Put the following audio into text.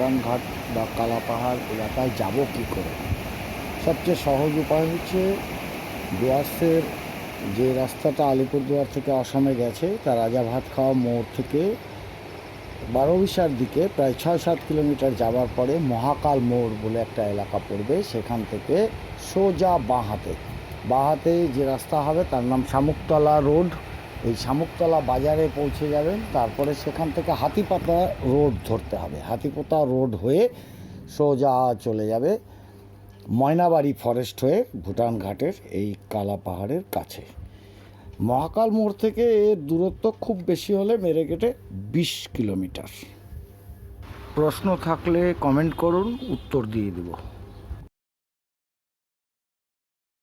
ভুটান ঘাট বা কালাপাহাড় এলাকায় যাব কী করে। সবচেয়ে সহজ উপায় হচ্ছে ডুয়ার্সের যে রাস্তাটা আলিপুরদুয়ার থেকে অসমে গেছে, তার রাজাভাতখাওয়া মোড় থেকে বারোবিশার দিকে প্রায় 6-7 কিলোমিটার যাওয়ার পরে মহাকাল মোড় বলে একটা এলাকা পড়বে। সেখান থেকে সোজা বাঁহাতে যে রাস্তা হবে তার নাম শামুকতলা রোড। এই শামুকতলা বাজারে পৌঁছে যাবেন, তারপরে সেখান থেকে হাতিপাতা রোড ধরতে হবে। হাতিপাতা রোড হয়ে সোজা চলে যাবে ময়নাবাড়ি ফরেস্ট হয়ে ভুটান ঘাটের এই কালা পাহাড়ের কাছে। মহাকাল মোড় থেকে এর দূরত্ব খুব বেশি হলে মেরে কেটে 20 কিলোমিটার। প্রশ্ন থাকলে কমেন্ট করুন, উত্তর দিয়ে দেব।